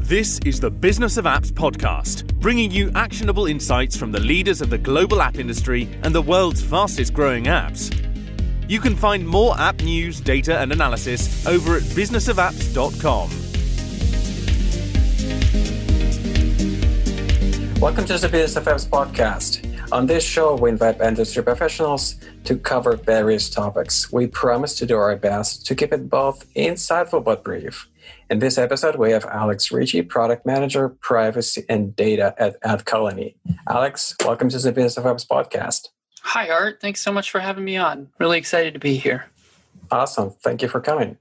This is the Business of Apps podcast, bringing you actionable insights from the leaders of the global app industry and the world's fastest growing apps. You can find more app news, data and analysis over at businessofapps.com. Welcome to the Business of Apps podcast. On this show, we invite industry professionals to cover various topics. We promise to do our best to keep it both insightful but brief. In this episode, we have Alex Ritchie, Product Manager, Privacy and Data at AdColony. Alex, welcome to the Business of Apps podcast. Hi, Art. Thanks so much for having me on. Really excited to be here. Awesome. Thank you for coming.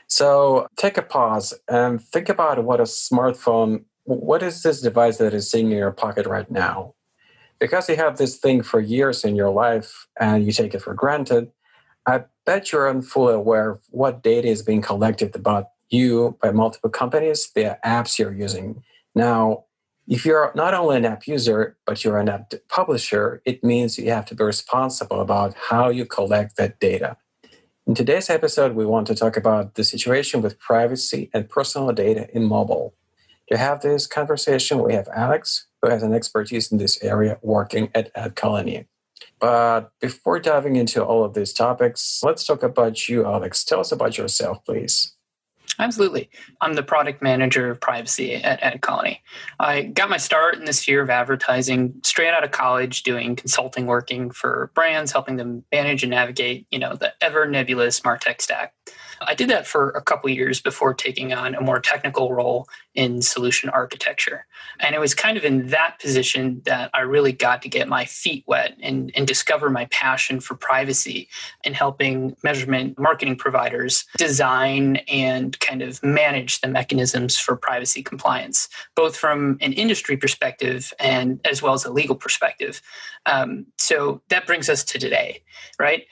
So take a pause and think about what is this device that is sitting in your pocket right now? Because you have this thing for years in your life and you take it for granted, I bet you're fully aware of what data is being collected about you by multiple companies, the apps you're using. Now, if you're not only an app user, but you're an app publisher, it means you have to be responsible about how you collect that data. In today's episode, we want to talk about the situation with privacy and personal data in mobile. To have this conversation, we have Alex, who has an expertise in this area working at AdColony. But before diving into all of these topics, let's talk about you, Alex. Tell us about yourself, please. Absolutely. I'm the product manager of privacy at AdColony. I got my start in the sphere of advertising straight out of college, doing consulting, working for brands, helping them manage and navigate, the ever nebulous MarTech stack. I did that for a couple of years before taking on a more technical role in solution architecture. And it was kind of in that position that I really got to get my feet wet and discover my passion for privacy and helping measurement marketing providers design and kind of manage the mechanisms for privacy compliance, both from an industry perspective and as well as a legal perspective. So that brings us to today, right?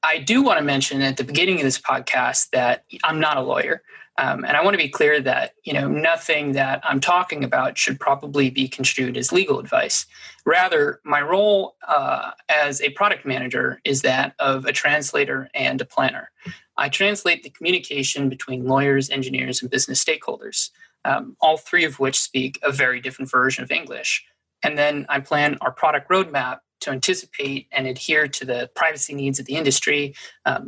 I do want to mention at the beginning of this podcast that I'm not a lawyer. And I want to be clear that, nothing that I'm talking about should probably be construed as legal advice. Rather, my role as a product manager is that of a translator and a planner. I translate the communication between lawyers, engineers, and business stakeholders, all three of which speak a very different version of English. And then I plan our product roadmap to anticipate and adhere to the privacy needs of the industry,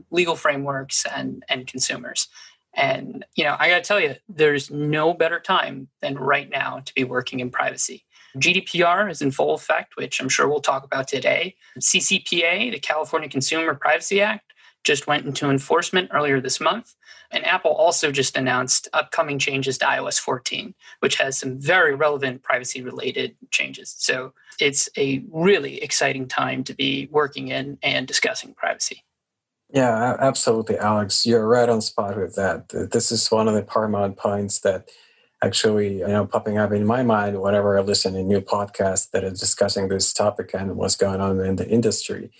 legal frameworks, and consumers. And, I got to tell you, there's no better time than right now to be working in privacy. GDPR is in full effect, which I'm sure we'll talk about today. CCPA, the California Consumer Privacy Act, just went into enforcement earlier this month. And Apple also just announced upcoming changes to iOS 14, which has some very relevant privacy-related changes. So it's a really exciting time to be working in and discussing privacy. Yeah, absolutely, Alex. You're right on spot with that. This is one of the paramount points that actually, popping up in my mind whenever I listen to new podcasts that are discussing this topic and what's going on in the industry.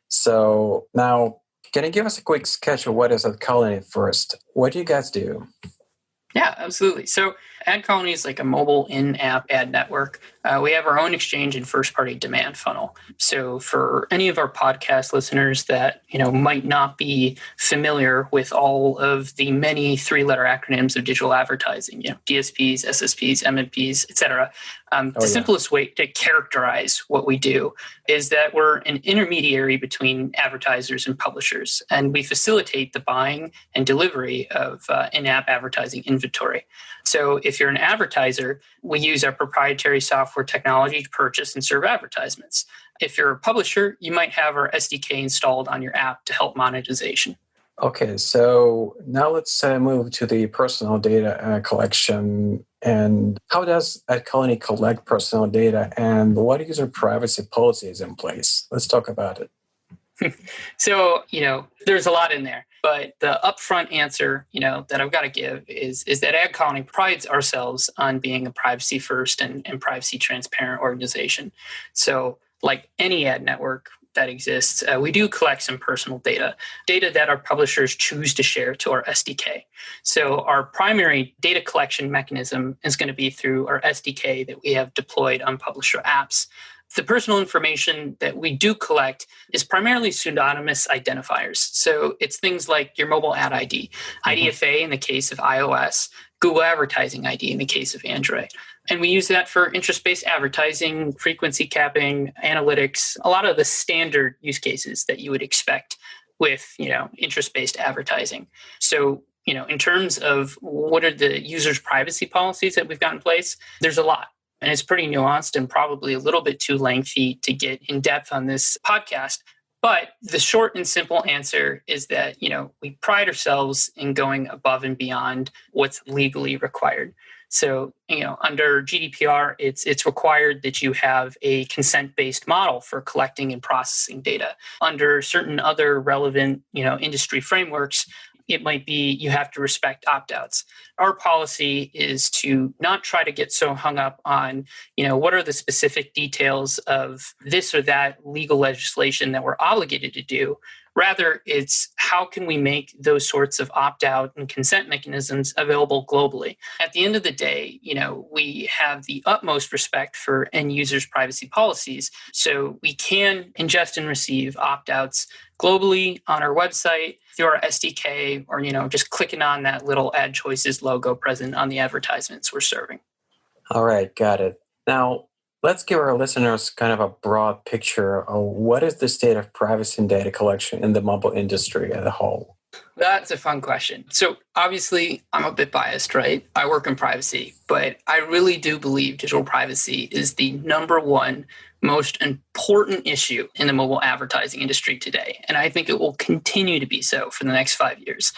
So now, can you give us a quick sketch of what is AdColony first? What do you guys do? Yeah, absolutely. So AdColony is like a mobile in-app ad network. We have our own exchange and first-party demand funnel. So for any of our podcast listeners that might not be familiar with all of the many three-letter acronyms of digital advertising, DSPs, SSPs, MMPs, et cetera, simplest way to characterize what we do is that we're an intermediary between advertisers and publishers, and we facilitate the buying and delivery of in-app advertising inventory. So if you're an advertiser, we use our proprietary software technology to purchase and serve advertisements. If you're a publisher, you might have our SDK installed on your app to help monetization. Okay, so now let's move to the personal data collection. And how does AdColony collect personal data, and what user privacy policies in place? Let's talk about it. So, there's a lot in there, but the upfront answer, that I've got to give is that AdColony prides ourselves on being a privacy first and privacy transparent organization. So like any ad network that exists, we do collect some personal data that our publishers choose to share to our SDK. So our primary data collection mechanism is going to be through our SDK that we have deployed on publisher apps. The personal information that we do collect is primarily pseudonymous identifiers. So it's things like your mobile ad ID, IDFA in the case of iOS, Google Advertising ID in the case of Android. And we use that for interest-based advertising, frequency capping, analytics, a lot of the standard use cases that you would expect with, interest-based advertising. So, in terms of what are the users' privacy policies that we've got in place, there's a lot. And it's pretty nuanced and probably a little bit too lengthy to get in depth on this podcast. But the short and simple answer is that, we pride ourselves in going above and beyond what's legally required. So, under GDPR, it's required that you have a consent-based model for collecting and processing data. Under certain other relevant, industry frameworks, it might be you have to respect opt-outs. Our policy is to not try to get so hung up on, what are the specific details of this or that legal legislation that we're obligated to do. Rather, it's how can we make those sorts of opt-out and consent mechanisms available globally. At the end of the day, we have the utmost respect for end users' privacy policies. So we can ingest and receive opt-outs globally on our website through our SDK or, just clicking on that little Ad Choices logo present on the advertisements we're serving. All right, got it. Now, let's give our listeners kind of a broad picture of what is the state of privacy and data collection in the mobile industry as a whole. That's a fun question. So obviously, I'm a bit biased, right? I work in privacy, but I really do believe digital privacy is the number one most important issue in the mobile advertising industry today. And I think it will continue to be so for the next 5 years.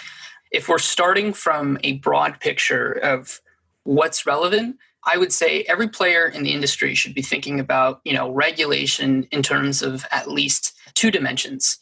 If we're starting from a broad picture of what's relevant, I would say every player in the industry should be thinking about, regulation in terms of at least two dimensions,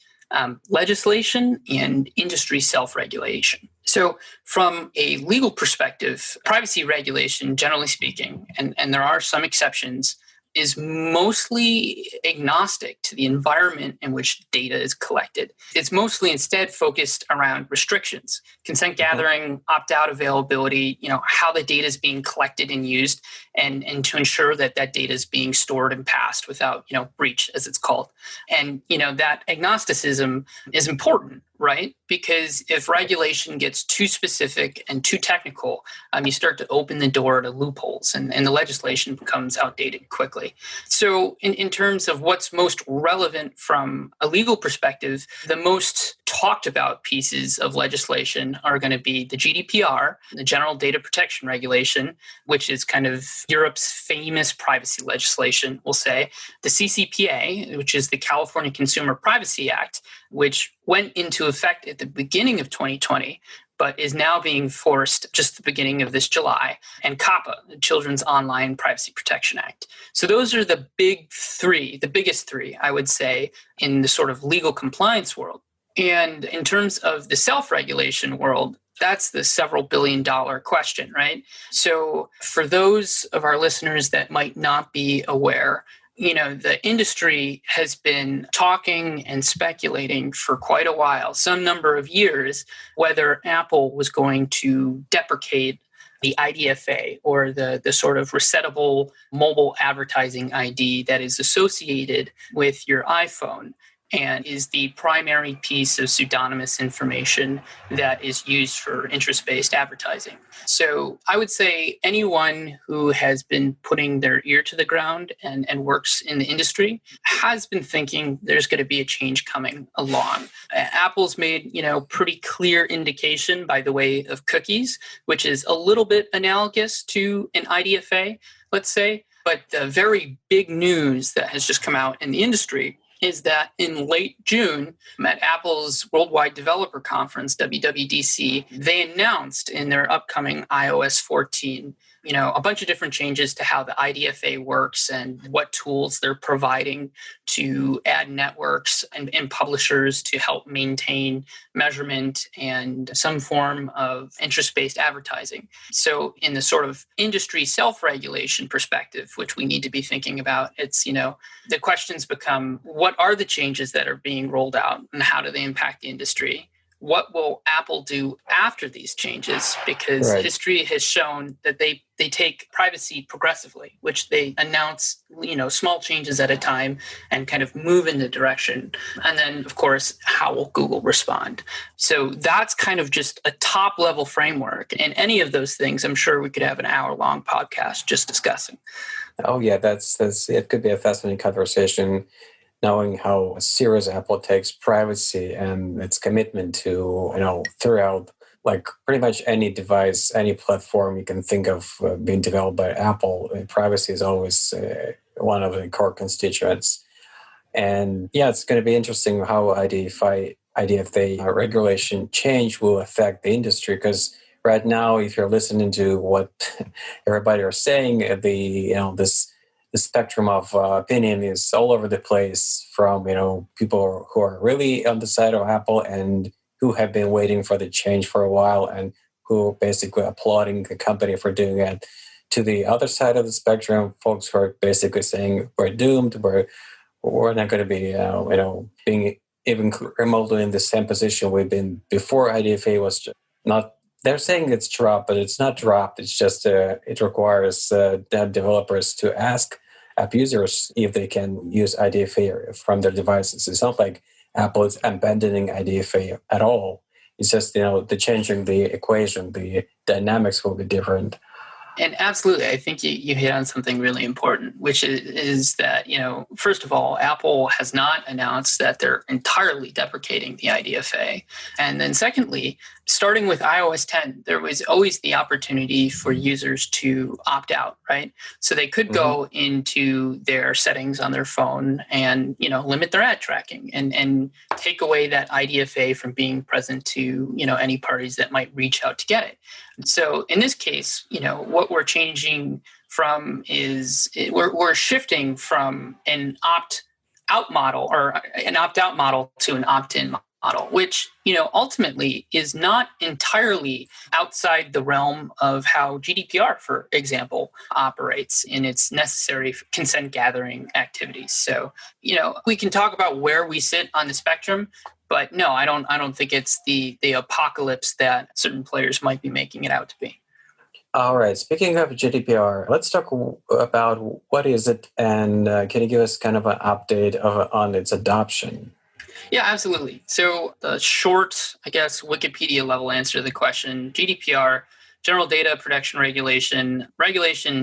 legislation and industry self-regulation. So from a legal perspective, privacy regulation, generally speaking, and there are some exceptions, is mostly agnostic to the environment in which data is collected. It's mostly instead focused around restrictions, consent gathering, opt-out availability, how the data is being collected and used, and to ensure that that data is being stored and passed without, breach, as it's called. And, that agnosticism is important, right? Because if regulation gets too specific and too technical, you start to open the door to loopholes and the legislation becomes outdated quickly. So in terms of what's most relevant from a legal perspective, the most talked about pieces of legislation are going to be the GDPR, the General Data Protection Regulation, which is kind of Europe's famous privacy legislation, we'll say, the CCPA, which is the California Consumer Privacy Act, which went into effect at the beginning of 2020, but is now being forced just the beginning of this July, and COPPA, the Children's Online Privacy Protection Act. So those are the biggest three, I would say, in the sort of legal compliance world. And in terms of the self-regulation world, that's the several billion-dollar question, right? So for those of our listeners that might not be aware, the industry has been talking and speculating for quite a while, some number of years, whether Apple was going to deprecate the IDFA or the sort of resettable mobile advertising ID that is associated with your iPhone and is the primary piece of pseudonymous information that is used for interest-based advertising. So I would say anyone who has been putting their ear to the ground and works in the industry has been thinking there's going to be a change coming along. Apple's made, pretty clear indication by the way of cookies, which is a little bit analogous to an IDFA, let's say. But the very big news that has just come out in the industry is that in late June at Apple's Worldwide Developer Conference, WWDC, they announced in their upcoming iOS 14, a bunch of different changes to how the IDFA works and what tools they're providing to ad networks and publishers to help maintain measurement and some form of interest-based advertising. So in the sort of industry self-regulation perspective, which we need to be thinking about, it's, the questions become, what are the changes that are being rolled out and how do they impact the industry? what will Apple do after these changes? Because history has shown that they take privacy progressively, which they announce, small changes at a time and kind of move in the direction. And then, of course, how will Google respond? So that's kind of just a top level framework. And any of those things, I'm sure we could have an hour-long podcast just discussing. Oh, yeah, that's it could be a fascinating conversation, knowing how serious Apple takes privacy and its commitment to, throughout like pretty much any device, any platform you can think of being developed by Apple. Privacy is always one of the core constituents. And yeah, it's going to be interesting how IDFA regulation change will affect the industry, because right now, if you're listening to what everybody are saying, the spectrum of opinion is all over the place, from people who are really on the side of Apple and who have been waiting for the change for a while and who are basically applauding the company for doing it, to the other side of the spectrum, folks who are basically saying we're doomed, we're not going to be being even remotely in the same position we've been before IDFA was not. They're saying it's dropped, but it's not dropped. It's just it requires developers to ask app users if they can use IDFA from their devices. It's not like Apple is abandoning IDFA at all. It's just, the changing the equation, the dynamics will be different. And absolutely, I think you hit on something really important, which is that, first of all, Apple has not announced that they're entirely deprecating the IDFA. And then secondly, starting with iOS 10, there was always the opportunity for users to opt out, right? So they could go into their settings on their phone and, limit their ad tracking and take away that IDFA from being present to, any parties that might reach out to get it. So in this case, what we're changing from is we're shifting from an opt-out model or an opt-out model to an opt-in model, which, ultimately is not entirely outside the realm of how GDPR, for example, operates in its necessary consent gathering activities. So, we can talk about where we sit on the spectrum, but no, I don't think it's the apocalypse that certain players might be making it out to be. All right. Speaking of GDPR, let's talk about what is it, and can you give us kind of an update on its adoption? Yeah, absolutely. So the short, Wikipedia level answer to the question: GDPR, General Data Protection Regulation,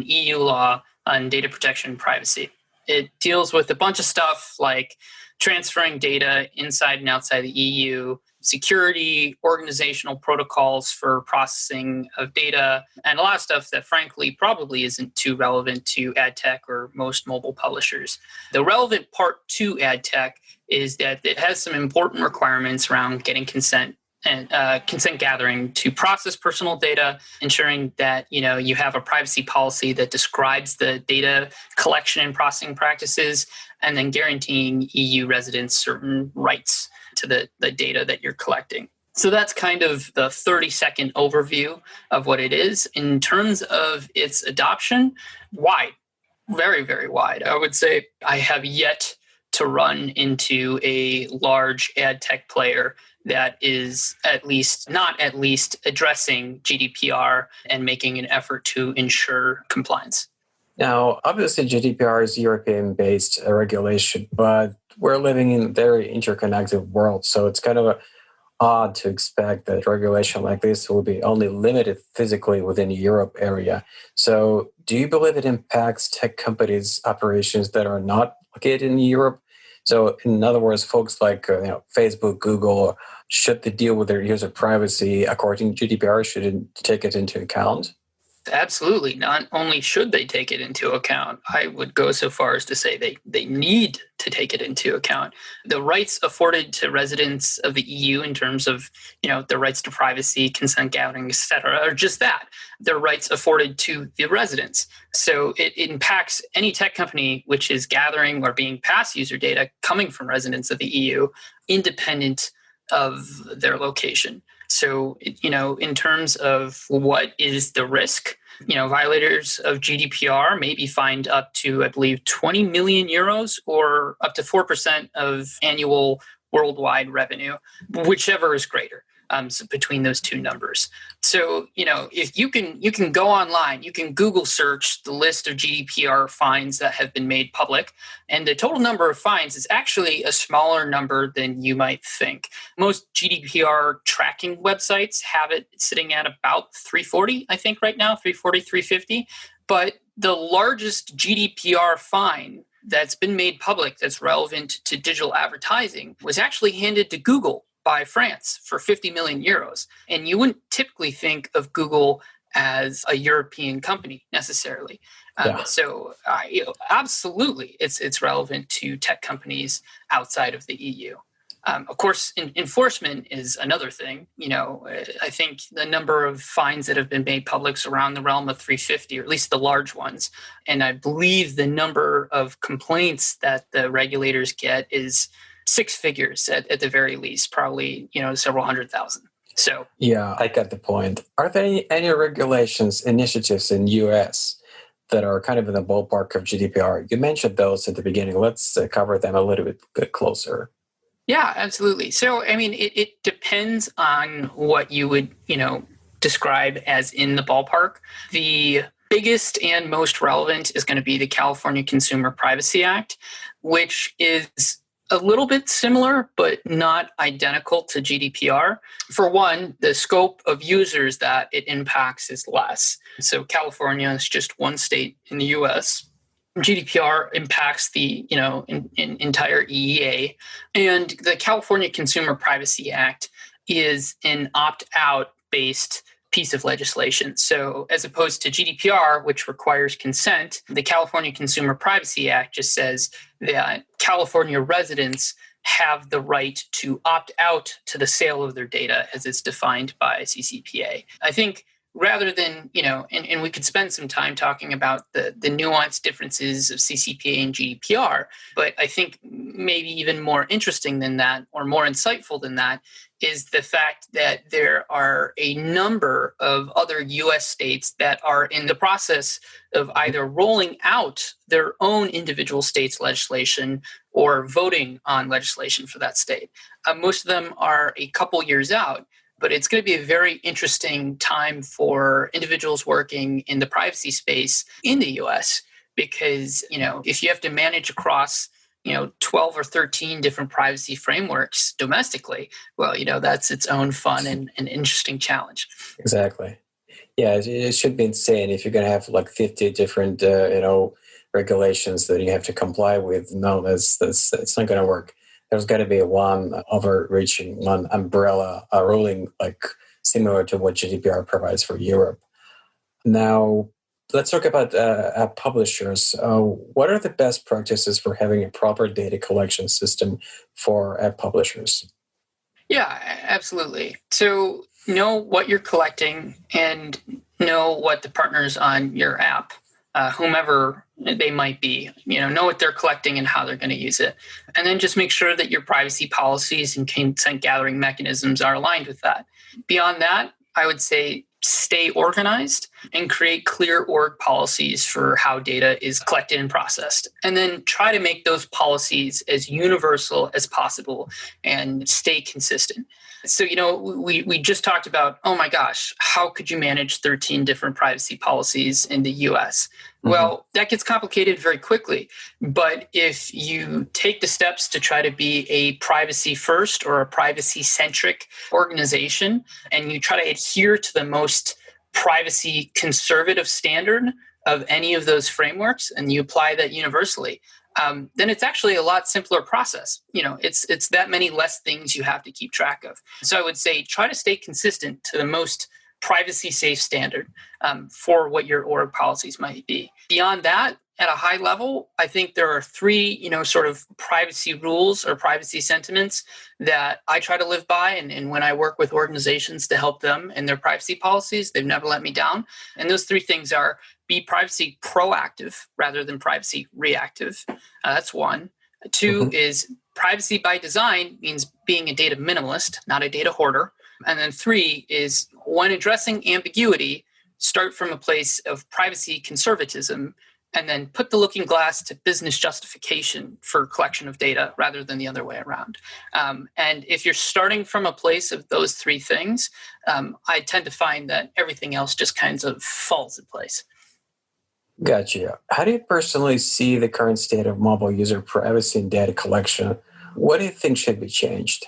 EU law on data protection and privacy. It deals with a bunch of stuff like transferring data inside and outside the EU, security, organizational protocols for processing of data, and a lot of stuff that frankly probably isn't too relevant to ad tech or most mobile publishers. The relevant part to ad tech is that it has some important requirements around getting consent and consent gathering to process personal data, ensuring that you have a privacy policy that describes the data collection and processing practices, and then guaranteeing EU residents certain rights to the data that you're collecting. So that's kind of the 30-second overview of what it is. In terms of its adoption, wide, very, very wide. I would say I have yet to run into a large ad tech player that is not at least addressing GDPR and making an effort to ensure compliance. Now, obviously, GDPR is European-based regulation, but we're living in a very interconnected world, so it's kind of odd to expect that regulation like this will be only limited physically within the Europe area. So do you believe it impacts tech companies' operations that are not located in Europe? So in other words, folks like Facebook, Google, should they deal with their user privacy according to GDPR? Should it take it into account? Absolutely. Not only should they take it into account, I would go so far as to say they need to take it into account. The rights afforded to residents of the EU in terms of, their rights to privacy, consent gathering, et cetera, are just that. They're rights afforded to the residents. So it impacts any tech company which is gathering or being passed user data coming from residents of the EU, independent of their location. So, in terms of what is the risk, violators of GDPR may be fined up to, I believe, 20 million euros or up to 4% of annual worldwide revenue, whichever is greater. between those two numbers. So, if you can go online, you can Google search the list of GDPR fines that have been made public, and the total number of fines is actually a smaller number than you might think. Most GDPR tracking websites have it sitting at about 340, I think right now, 340, 350. But the largest GDPR fine that's been made public that's relevant to digital advertising was actually handed to Google by France for 50 million euros. And you wouldn't typically think of Google as a European company necessarily. So absolutely, it's relevant to tech companies outside of the EU. Of course, enforcement is another thing. I think the number of fines that have been made public is around the realm of 350, or at least the large ones. And I believe the number of complaints that the regulators get is six figures at the very least, probably, several 100,000. So yeah, I got the point. Are there any regulations, initiatives in US that are kind of in the ballpark of GDPR? You mentioned those at the beginning. Let's cover them a little bit closer. Yeah, absolutely. So, it depends on what you would, describe as in the ballpark. The biggest and most relevant is going to be the California Consumer Privacy Act, which is a little bit similar, but not identical to GDPR. For one, the scope of users that it impacts is less. So California is just one state in the US. GDPR impacts the entire EEA, and the California Consumer Privacy Act is an opt-out based piece of legislation. So as opposed to GDPR, which requires consent, the California Consumer Privacy Act just says that California residents have the right to opt out to the sale of their data as it's defined by CCPA. I think rather than, and we could spend some time talking about the nuanced differences of CCPA and GDPR, but I think maybe even more interesting than that, or more insightful than that, is the fact that there are a number of other US states that are in the process of either rolling out their own individual states' legislation or voting on legislation for that state. Most of them are a couple years out, but it's going to be a very interesting time for individuals working in the privacy space in the US, because, if you have to manage across 12 or 13 different privacy frameworks domestically, well, that's its own fun and interesting challenge. Exactly. Yeah, it should be insane if you're going to have like 50 different, regulations that you have to comply with. No, it's not going to work. There's got to be one overreaching, one umbrella ruling, like similar to what GDPR provides for Europe. Now, let's talk about app publishers. What are the best practices for having a proper data collection system for app publishers? Yeah, absolutely. So know what you're collecting and know what the partners on your app, whomever they might be, know what they're collecting and how they're going to use it. And then just make sure that your privacy policies and consent gathering mechanisms are aligned with that. Beyond that, I would say stay organized and create clear org policies for how data is collected and processed. And then try to make those policies as universal as possible and stay consistent. So, we just talked about, oh my gosh, how could you manage 13 different privacy policies in the US? Mm-hmm. Well, that gets complicated very quickly. But if you take the steps to try to be a privacy first or a privacy centric organization, and you try to adhere to the most privacy conservative standard of any of those frameworks, and you apply that universally, then it's actually a lot simpler process. It's that many less things you have to keep track of. So I would say try to stay consistent to the most privacy safe standard for what your org policies might be. Beyond that, at a high level, I think there are three, sort of privacy rules or privacy sentiments that I try to live by. And when I work with organizations to help them in their privacy policies, they've never let me down. And those three things are: be privacy proactive rather than privacy reactive. That's one. Two is privacy by design means being a data minimalist, not a data hoarder. And then three is when addressing ambiguity, start from a place of privacy conservatism and then put the looking glass to business justification for collection of data rather than the other way around. And if you're starting from a place of those three things, I tend to find that everything else just kind of falls in place. Gotcha. How do you personally see the current state of mobile user privacy and data collection? What do you think should be changed?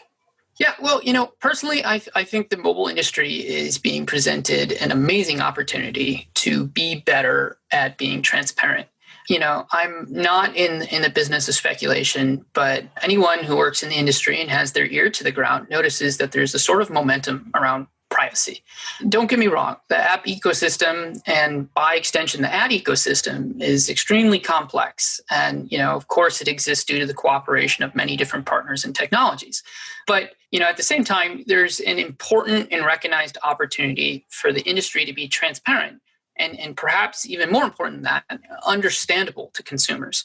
Yeah, well, personally, I think the mobile industry is being presented an amazing opportunity to be better at being transparent. I'm not in the business of speculation, but anyone who works in the industry and has their ear to the ground notices that there's a sort of momentum around privacy. Don't get me wrong, the app ecosystem and by extension, the ad ecosystem is extremely complex. And, of course, it exists due to the cooperation of many different partners and technologies. But, at the same time, there's an important and recognized opportunity for the industry to be transparent and perhaps even more important than that, understandable to consumers.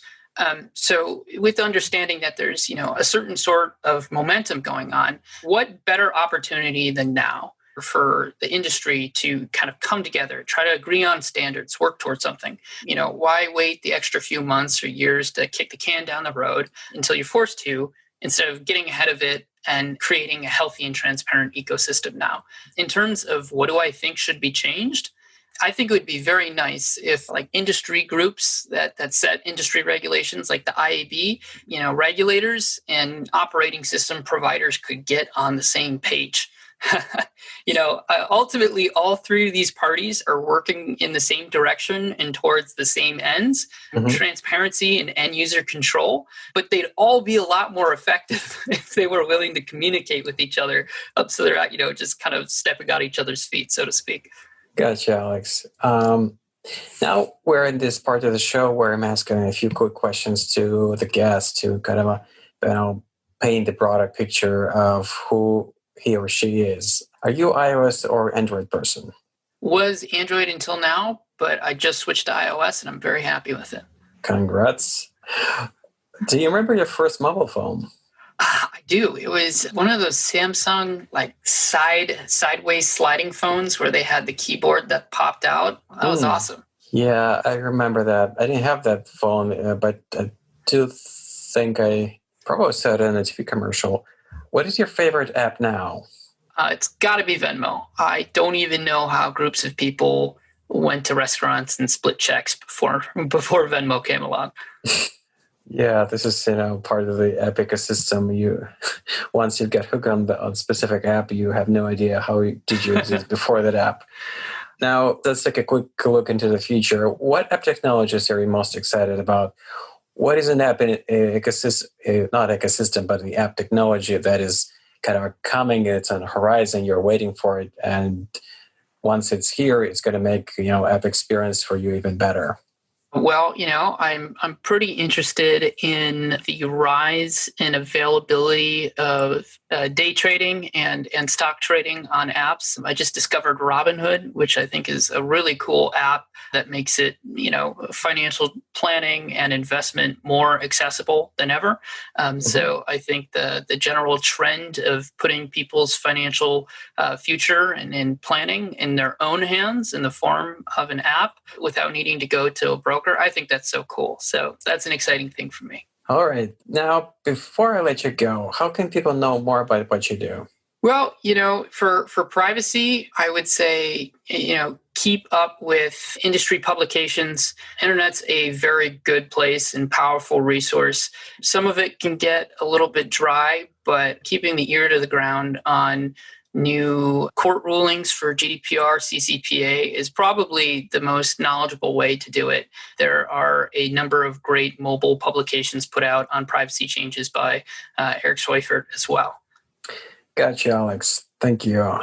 So with understanding that there's, a certain sort of momentum going on, what better opportunity than now for the industry to kind of come together, try to agree on standards, work towards something? Why wait the extra few months or years to kick the can down the road until you're forced to, instead of getting ahead of it and creating a healthy and transparent ecosystem now? In terms of what do I think should be changed, I think it would be very nice if industry groups that set industry regulations like the IAB, regulators and operating system providers could get on the same page. Ultimately, all three of these parties are working in the same direction and towards the same ends, transparency and end user control, but they'd all be a lot more effective if they were willing to communicate with each other up so they're not, just kind of stepping on each other's feet, so to speak. Gotcha, Alex. Now we're in this part of the show where I'm asking a few quick questions to the guest to kind of, paint the broader picture of who he or she is. Are you iOS or Android person? Was Android until now, but I just switched to iOS and I'm very happy with it. Congrats. Do you remember your first mobile phone? I do. It was one of those Samsung sideways sliding phones where they had the keyboard that popped out. That was awesome. Yeah, I remember that. I didn't have that phone, but I do think I probably saw it in a TV commercial. What is your favorite app now? It's got to be Venmo. I don't even know how groups of people went to restaurants and split checks before Venmo came along. Yeah, this is part of the app ecosystem. Once you get hooked on the specific app, you have no idea how did you exist before that app. Now, let's take a quick look into the future. What app technologies are you most excited about? What is an app in ecosystem, not ecosystem, but the app technology that is kind of coming, it's on the horizon, you're waiting for it, and once it's here, it's going to make app experience for you even better? Well, I'm pretty interested in the rise and availability of day trading and stock trading on apps. I just discovered Robinhood, which I think is a really cool app that makes it, financial planning and investment more accessible than ever. So I think the general trend of putting people's financial future and planning in their own hands in the form of an app without needing to go to a broker, I think that's so cool. So that's an exciting thing for me. All right. Now, before I let you go, how can people know more about what you do? Well, for privacy, I would say, keep up with industry publications. Internet's a very good place and powerful resource. Some of it can get a little bit dry, but keeping the ear to the ground on new court rulings for GDPR, CCPA is probably the most knowledgeable way to do it. There are a number of great mobile publications put out on privacy changes by Eric Schweifert as well. Gotcha, Alex. Thank you.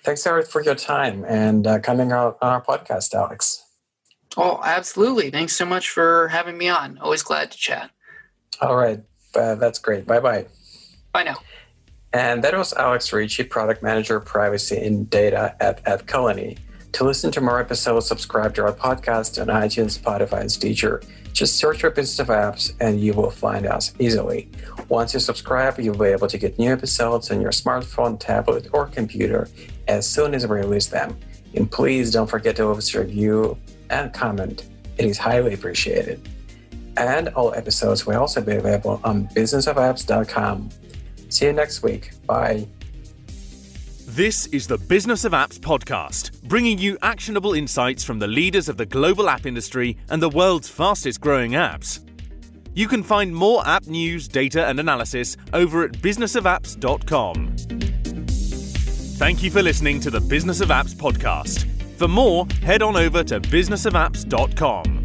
Thanks, Eric, for your time and coming out on our podcast, Alex. Oh, absolutely. Thanks so much for having me on. Always glad to chat. All right. That's great. Bye-bye. Bye now. And that was Alex Ritchie, Product Manager, Privacy and Data at AdColony. To listen to more episodes, subscribe to our podcast on iTunes, Spotify, and Stitcher. Just search for Business of Apps and you will find us easily. Once you subscribe, you'll be able to get new episodes on your smartphone, tablet, or computer as soon as we release them. And please don't forget to leave us a review and comment. It is highly appreciated. And all episodes will also be available on businessofapps.com. See you next week. Bye. This is the Business of Apps podcast, bringing you actionable insights from the leaders of the global app industry and the world's fastest growing apps. You can find more app news, data and analysis over at businessofapps.com. Thank you for listening to the Business of Apps podcast. For more, head on over to businessofapps.com.